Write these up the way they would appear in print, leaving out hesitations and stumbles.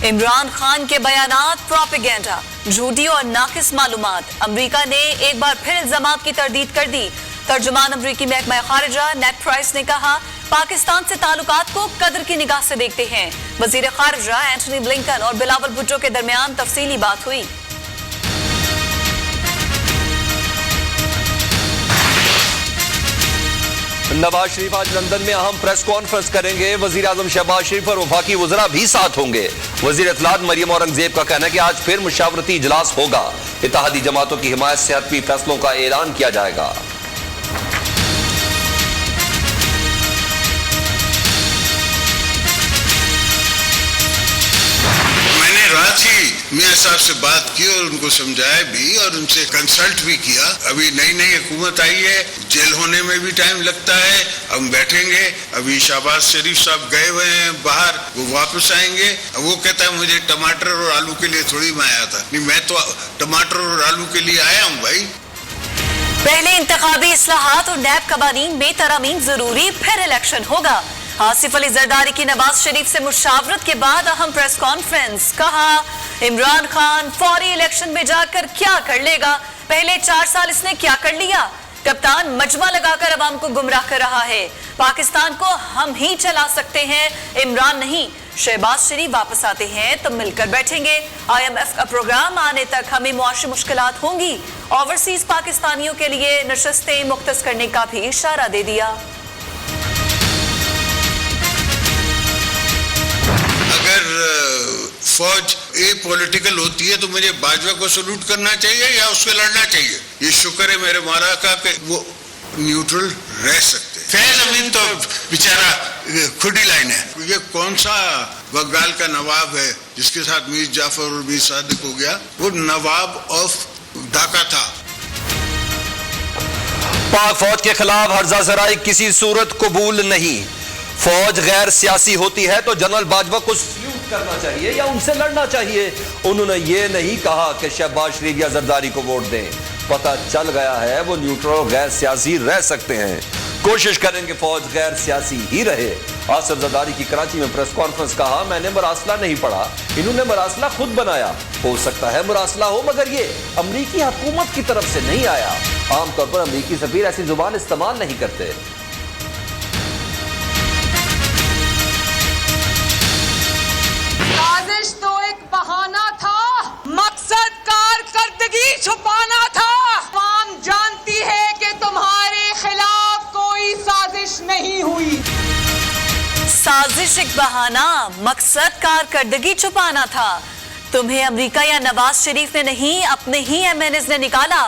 इमरान खान के बयानात प्रोपेगेंडा, झूठी और नाकिस मालूमात। अमरीका ने एक बार फिर इल्जामात की तरदीद कर दी। तर्जुमान अमरीकी महकमा खारिजा नेड प्राइस ने कहा, पाकिस्तान से ताल्लुकात को कदर की निगाह से देखते हैं। वजीर खारिजा एंटनी ब्लिंकन और बिलावल भुट्टो के दरमियान तफसीली बात हुई। नवाज शरीफ आज लंदन में अहम प्रेस कॉन्फ्रेंस करेंगे। वजीर आजम शहबाज शरीफ और वफाकी वज़रा भी साथ होंगे। वजीर इत्तलात मरियम औरंगजेब का कहना है कि आज फिर मुशावरती इजलास होगा। इत्तेहादी जमातों की हिमायत से हतमी फैसलों का ऐलान किया जाएगा। रात ही मियां साहब से बात की और उनको समझाया भी और उनसे कंसल्ट भी किया। अभी नई नई हुकूमत आई है, जेल होने में भी टाइम लगता है। हम बैठेंगे। अभी शहबाज शरीफ साहब गए हुए हैं बाहर, वो वापस आएंगे। वो कहता है मुझे टमाटर और आलू के लिए थोड़ी मैं आया था। नहीं, मैं तो टमाटर और आलू के लिए आया हूँ भाई। पहले इंतखाबी इस्लाहात और नैब कवानीन में तरमीम जरूरी, फिर इलेक्शन होगा। आसिफ अली जरदारी की नवाज शरीफ से मुशावरत के बाद अहम प्रेस कॉन्फ्रेंस। कहा, इमरान खान फौरी इलेक्शन में जाकर क्या कर लेगा, पहले 4 साल इसने क्या कर लिया। कप्तान मजमा लगाकर अवाम को गुमराह कर रहा है। पाकिस्तान को हम ही चला सकते हैं, इमरान नहीं। शहबाज शरीफ वापस आते हैं तो मिलकर बैठेंगे। IMF का प्रोग्राम आने तक हमें मुआशी मुश्किलात होंगी। ओवरसीज पाकिस्तानियों के लिए नशस्तें मुख्तस करने का भी इशारा दे दिया। अगर फौज पॉलिटिकल होती है तो मुझे बाजवा को सल्यूट करना चाहिए या उससे लड़ना चाहिए। ये शुक्र है मेरे मारा का कि वो न्यूट्रल रह सकते। फैज अमीन तो बेचारा खुदी लाइन है। ये कौन सा बंगाल का नवाब है जिसके साथ मीर जाफर और मीर सादिक हो गया? वो नवाब ऑफ ढाका था। पाक फौज के खिलाफ हर्जा जराई किसी सूरत कबूल नहीं। फौज गैर सियासी होती है तो जनरल बाजवा को सल्यूट करना चाहिए या उनसे लड़ना चाहिए। उन्होंने ये नहीं कहा कि शहबाज शरीफ या जरदारी को वोट दें। पता चल गया है वो न्यूट्रल और गैर सियासी रह सकते हैं। कोशिश करें कि फौज गैर सियासी ही रहे। आसिफ जरदारी की कराची में प्रेस कॉन्फ्रेंस। कहा, मैंने मरासला नहीं पढ़ा, इन्होंने मरासला खुद बनाया। हो सकता है मरासला हो, मगर ये अमरीकी हुकूमत की तरफ से नहीं आया। आमतौर पर अमरीकी सफीर ऐसी जुबान इस्तेमाल नहीं करते। साजिश तो एक बहाना था, मकसद कारकर्दगी छुपाना था। आवाम जानती है कि तुम्हारे खिलाफ कोई साजिश नहीं हुई। साजिश एक बहाना, मकसद कारकर्दगी छुपाना था। तुम्हें अमेरिका या नवाज शरीफ ने नहीं, अपने ही MNAs ने निकाला।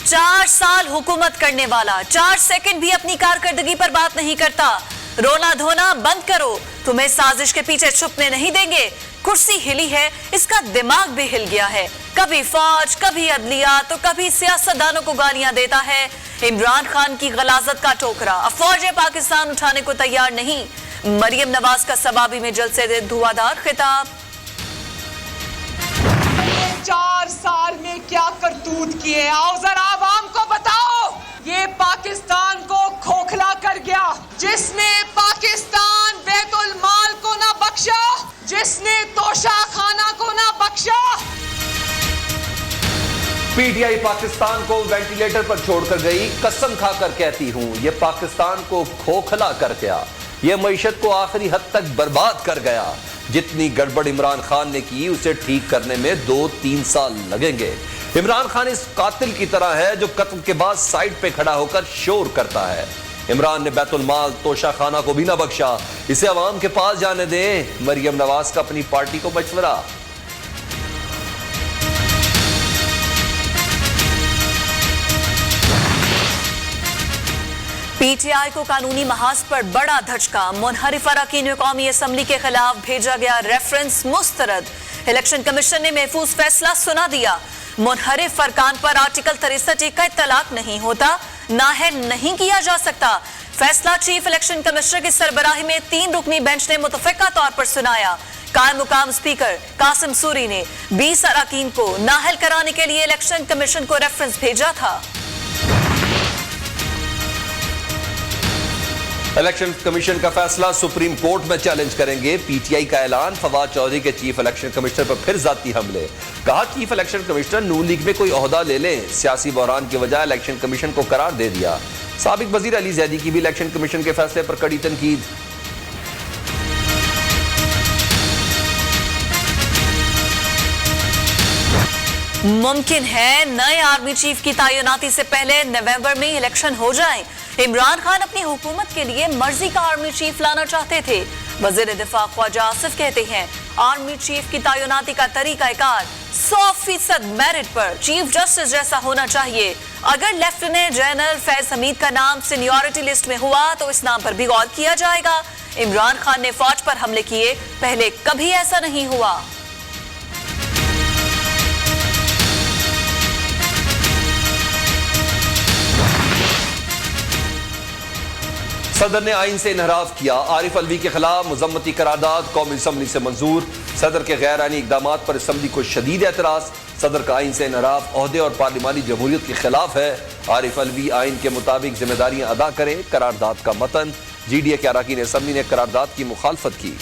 4 साल हुकूमत करने वाला 4 सेकंड भी अपनी कारकर्दगी पर बात नहीं करता। रोना धोना बंद करो, तुम्हें साजिश के पीछे छुपने नहीं देंगे। कुर्सी हिली है, इसका दिमाग भी हिल गया है। कभी फौज, कभी अदलिया तो कभी सियासतदानों को गालियां देता है। इमरान खान की गलाजत का टोकरा। अब फौज पाकिस्तान उठाने को तैयार नहीं। मरियम नवाज का सबाबी में जलसे दे धुआंधार खिताब। 4 साल में क्या करतूत किए, आओ जरा आवाम को बताओ। ये पाकिस्तान को खोखला कर गया, जिसने पाकिस्तान बैतुल माल को ना बख्शा, जिसने तोशा खाना को ना बख्शा। PTI पाकिस्तान को वेंटिलेटर पर छोड़कर गई। कसम खाकर कहती हूं, ये पाकिस्तान को खोखला कर गया। ये मईशत को आखिरी हद तक बर्बाद कर गया। जितनी गड़बड़ इमरान खान ने की, उसे ठीक करने में 2-3 साल लगेंगे। इमरान खान इस कातिल की तरह है जो कत्ल के बाद साइड पे खड़ा होकर शोर करता है। इमरान ने बैतुल माल, तोशा खाना को भी ना बख्शा। इसे अवाम के पास जाने दें। मरियम नवाज का अपनी पार्टी को मशवरा। PTI को कानूनी महाज पर बड़ा धचका। मुनहरिफ अरकान कौमी असम्बली के खिलाफ भेजा गया रेफरेंस मुस्तरद। इलेक्शन कमीशन ने महफूज फैसला सुना दिया। मुनहरिफ अरकान पर आर्टिकल 63 का इत्तलाक नहीं होता, नाहल नहीं किया जा सकता। फैसला चीफ इलेक्शन कमिश्नर की सरबराही में 3 रुकनी बेंच ने मुतफ़िका तौर पर सुनाया। कायम मुकाम स्पीकर कासिम सूरी ने 20 अरकान को नाहल कराने के लिए इलेक्शन कमीशन को रेफरेंस भेजा था। इलेक्शन कमीशन का फैसला सुप्रीम कोर्ट में चैलेंज करेंगे। पीटीआई का ऐलान, फवाद चौधरी के चीफ इलेक्शन कमिश्नर पर फिर जाती हमले। कहा चीफ इलेक्शन कमिश्नर नून लीग में कोई ओहदा ले लें, सियासी बहरान की वजह इलेक्शन कमीशन को करार दे दिया। साबिक वजीर अली जैदी की भी इलेक्शन कमीशन के फैसले पर कड़ी तनकीद। मुमकिन है नए आर्मी चीफ की तैनाती से पहले नवंबर में इलेक्शन हो जाए। इमरान खान अपनी हुकूमत के लिए मर्जी का आर्मी चीफ लाना चाहते थे। वजीर दिफा ख्वाजा आसिफ कहते हैं आर्मी चीफ की तैनाती का तरीकाकार 100% मेरिट पर चीफ जस्टिस जैसा होना चाहिए। अगर लेफ्टिनेंट जनरल फैज हमीद का नाम सीनियरिटी लिस्ट में हुआ तो इस नाम पर भी गौर किया जाएगा। इमरान खान ने फौज पर हमले किए, पहले कभी ऐसा नहीं हुआ। सदर ने आइन से इनहराफ किया। आरिफ अलवी के खिलाफ मजम्मती करारदाद कौमी असम्बली से मंजूर। सदर के गैर आईनी इकदामात पर असम्बली को शदीद एतराज। सदर का आइन से इनहराफ ओहदे और पार्लिमानी जमहूरियत के खिलाफ है। आरिफ अलवी आइन के मुताबिक जिम्मेदारियां अदा करें। करारदाद का मतन। GDA के अरकान असम्बली ने करारदाद की मुखालफत की।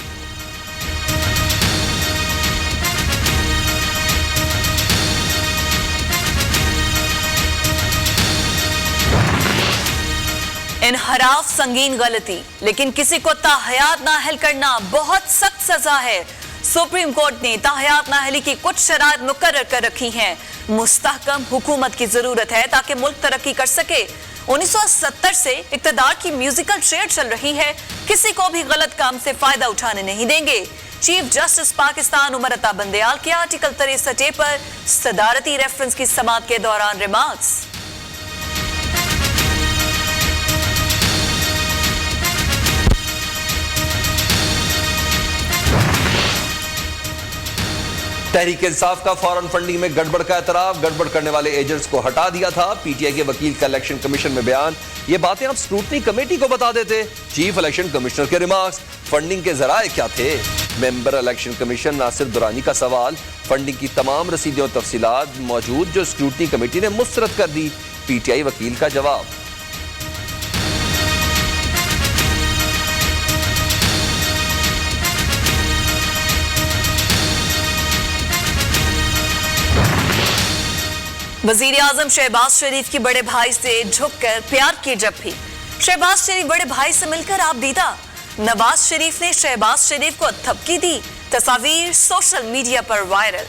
इनहराफ संगीन गलती, लेकिन किसी को ताहयात नाअहल करना बहुत सख्त सजा है। सुप्रीम कोर्ट ने ताहयात नाअहली की कुछ शराइत मुकर्रर कर रखी हैं। मुस्तहकम हुकूमत की जरूरत है ताकि मुल्क तरक्की कर सके। 1970 से इक्तदार की म्यूजिकल चेयर चल रही है, किसी को भी गलत काम से फायदा उठाने नहीं देंगे। चीफ जस्टिस पाकिस्तान उमर अता बंदयाल के आर्टिकल 63A पर सदारती रेफरेंस की समाअत के दौरान रिमार्क्स। तहरीक इंसाफ का फॉरेन फंडिंग में गड़बड़ का एतराफ। गड़बड़ करने वाले एजेंट्स को हटा दिया था। पीटीआई के वकील का इलेक्शन कमीशन में बयान। ये बातें आप स्क्रूटनी कमेटी को बता देते। चीफ इलेक्शन कमिश्नर के रिमार्क्स। फंडिंग के जराए क्या थे? Member election commission Nasir Durrani का सवाल। फंडिंग की तमाम रसीदें और तफसीलात मौजूद जो स्क्रूटनी कमेटी ने मुस्तरद कर दी। पीटीआई वकील का जवाब। वजीर आजम शहबाज शरीफ की बड़े भाई से झुककर प्यार की जप्फी। शहबाज शरीफ बड़े भाई से मिलकर आप दीदा। नवाज शरीफ ने शहबाज शरीफ को थपकी दी। तस्वीर सोशल मीडिया पर वायरल।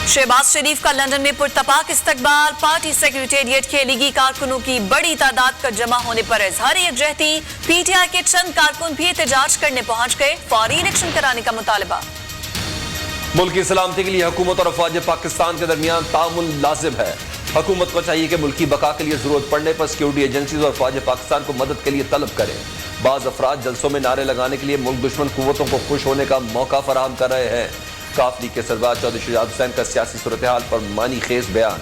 शहबाज शरीफ का लंदन में पुरतपाक इस्तकबाल। पार्टी सेक्रेटेरिएट के लीगी कारकुनों की बड़ी तादाद का जमा होने पर इजहार यकजहती। पीटीआई के चंद कारकुन भी एहतजाज करने पहुंच गए। फौरी इलेक्शन कराने का मुतालबा। मुल्क की सलामती के लिए हुकूमत और अफवाज पाकिस्तान के दरमियान तामुल लाजिम है। हुकूमत को चाहिए कि मुल्की बका के लिए जरूरत पड़ने पर सिक्योरिटी एजेंसीज और अफवाज पाकिस्तान को मदद के लिए तलब करे। बाज अफराद जलसों में नारे लगाने के लिए मुल्क दुश्मन कुव्वतों को खुश होने का मौका फराहम कर रहे हैं। काफ लीग के सरबराह चौधरी शुजात हुसैन का सियासी सूरत हाल पर मानी खेज बयान।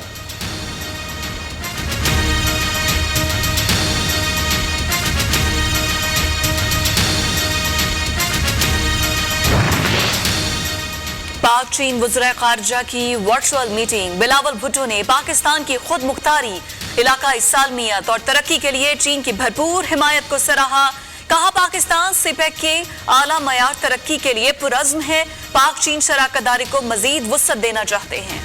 पाक चीन वज़ीर ख़ारिजा की वर्चुअल मीटिंग। बिलावल भुट्टो ने पाकिस्तान की खुद मुख्तारी, इलाकाई सालमियत और तरक्की के लिए चीन की भरपूर हिमायत को सराहा। कहा पाकिस्तान सिपेक के आला मयार तरक्की के लिए पुरज़्म है। पाक चीन शराकतदारी को मजीद वुसअत देना चाहते हैं।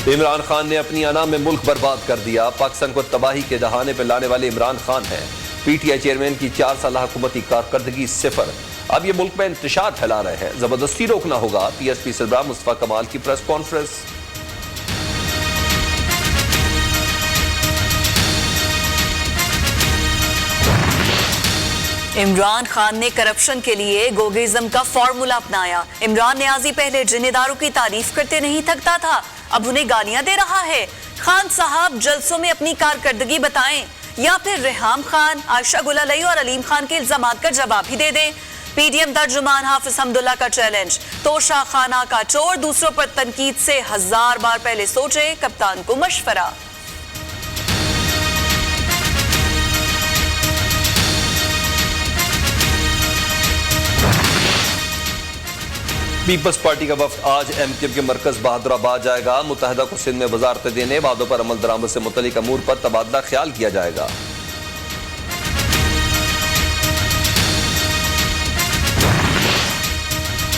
इमरान खान ने अपनी अना में मुल्क बर्बाद कर दिया। पाकिस्तान को तबाही के दहाने पर लाने वाले इमरान खान हैं। पीटीआई चेयरमैन की 4 साल हुकूमती कारकर्दगी 0। अब ये मुल्क में इंतशार फैला रहे हैं, जबरदस्ती रोकना होगा। पीएसपी सरबराह मुस्तफा कमाल की प्रेस कॉन्फ्रेंस। इमरान खान ने करप्शन के लिए गोगिज्म का फॉर्मूला अपनाया। इमरान नियाजी पहले जिन्नेदारों की तारीफ करते नहीं थकता था, अब उन्हें गालियां दे रहा है। खान साहब जलसों में अपनी कारकर्दगी बताएं या फिर रेहाम खान, आयशा गुल अलई और अलीम खान के इल्जामात का जवाब ही दे दें। पीडीएम तर्जुमान हाफिज हमदुल्ला का चैलेंज। तोशा खाना का चोर, दूसरों पर तनकीद से 1000 बार पहले सोचे, कप्तान को मशवरा। पीपल्स पार्टी का वफ्द आज एमक्यूएम के मरकज बहादुराबाद जाएगा। मुत्तहिदा को सिंध में वजारत देने, वादों पर अमल दरामद से मुतल्लिक अमूर पर तबादला ख्याल किया जाएगा।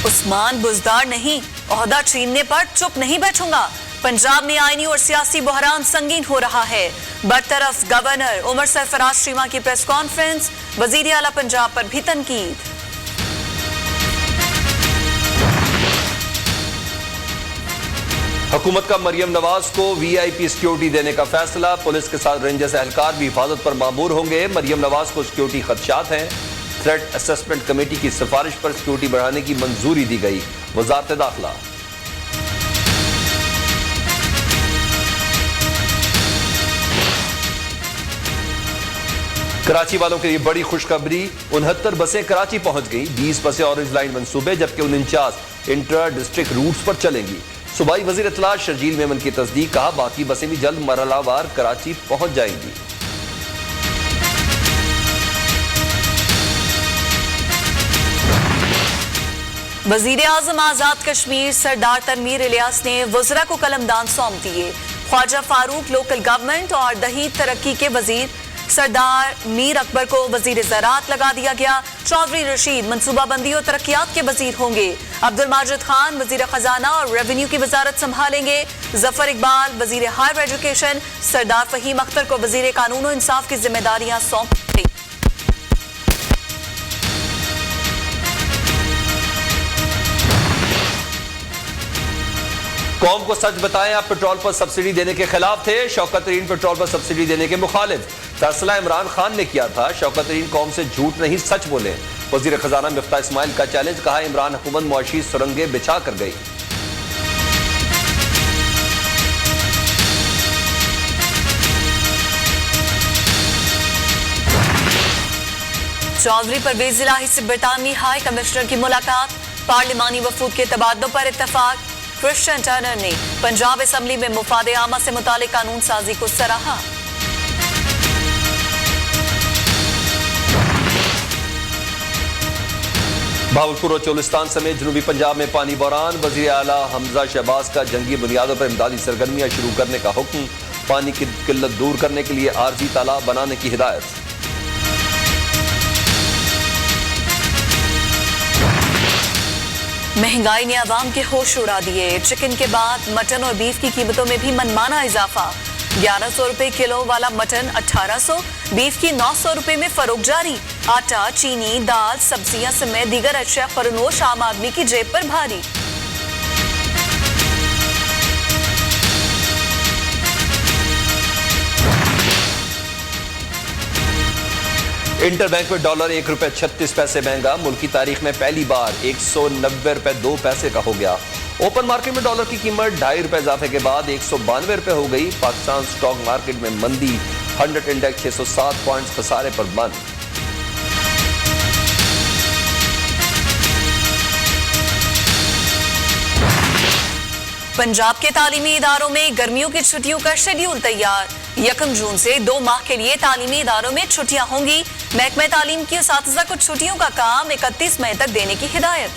उस्मान बुजदार नहीं, ओहदा छीनने पर चुप नहीं बैठूंगा। पंजाब में आईनी और सियासी बहरान संगीन हो रहा है। बरतरफ गवर्नर उमर सरफराज शीमा की प्रेस कॉन्फ्रेंस, वजीर आला पंजाब पर भी तनकीद। हुकूमत का मरियम नवाज को वीआईपी सिक्योरिटी देने का फैसला, पुलिस के साथ रेंजर्स एहलकार भी हिफाजत पर मामूर होंगे। मरियम नवाज को सिक्योरिटी खदशात हैं। थ्रेट असेसमेंट कमेटी की सिफारिश पर सिक्योरिटी बढ़ाने की मंजूरी दी गई। वजारत दाखिला। कराची वालों के लिए बड़ी खुशखबरी, 69 बसें कराची पहुंच गई। 20 बसें ऑरेंज लाइन मंसूबे जबकि 49 इंटर डिस्ट्रिक्ट रूट्स पर चलेंगी। सूबाई वजीर इत्तला शर्जील मेमन की तस्दीक, कहा बाकी बसें भी जल्द मरहलावार कराची पहुंच जाएंगी। वजीर आजम आजाद कश्मीर सरदार तनवीर इलियास ने वज़रा को कलमदान सौंप दिए। ख्वाजा फारूक लोकल गवर्नमेंट और दही तरक्की के वजीर सरदार मीर अकबर को वजीर ज़राअत लगा दिया गया। चौधरी रशीद मनसूबाबंदी और तरक्कियात के वजीर होंगे। अब्दुल माजिद खान वजीर खजाना और रेवेन्यू की वजारत संभालेंगे। जफर इकबाल वजीर हायर एजुकेशन, सरदार फहीम अख्तर को वजीर कानून और इंसाफ की जिम्मेदारियां सौंप दी। कौम को सच बताएं, आप पेट्रोल पर सब्सिडी देने के खिलाफ थे। शौकत तरीन पेट्रोल पर सब्सिडी देने के मुखालिफ। फैसला इमरान खान ने किया था। शौकत तरीन कौम से झूठ नहीं सच बोले। वजीर खजाना मिफ्ता इस्माइल का चैलेंज, कहा इमरान हुकूमत मुआशी सुरंगें बिछा कर गई। चौधरी परवेज इलाही से बरतानवी हाई कमिश्नर की मुलाकात, पार्लिमानी वफूद के तबादलों पर इत्तफाक। क्रिश्चियन टर्नर ने पंजाब असम्बली में मुफादे आमा से मुतालिक कानून साजी को सराहा। भावलपुर और चोलिस्तान समेत जनूबी पंजाब में पानी बहरान। वजीर आला हमजा शहबाज का जंगी बुनियादों पर इमदादी सरगर्मियां शुरू करने का हुक्म। पानी की किल्लत दूर करने के लिए आरजी तालाब बनाने की हिदायत। महंगाई ने आवाम के होश उड़ा दिए। चिकन के बाद मटन और बीफ की कीमतों में भी मनमाना इजाफा। 1100 रुपए किलो वाला मटन 1800, बीफ की 900 रुपए में फरोख्त जारी। आटा, चीनी, दाल, सब्जियां समेत दीगर अशिया फरोनोश आम आदमी की जेब पर भारी। इंटरबैंक में डॉलर ₹1.36 महंगा। मुल्क की तारीख में पहली बार 190 रुपए 2 पैसे का हो गया। ओपन मार्केट में डॉलर की कीमत ₹2.5 इजाफे के बाद 192 रुपए हो गई। पाकिस्तान स्टॉक मार्केट में मंदी, 100 इंडेक्स 607 पॉइंट्स खसारे पर बंद। पंजाब के तालीमी इदारों में गर्मियों की छुट्टियों का शेड्यूल तैयार। 1 जून से 2 माह के लिए तालीमी इदारों में छुट्टियां होंगी। महकमा तालीम की उसातिज़ा को छुट्टियों का काम 31 मई तक देने की हिदायत।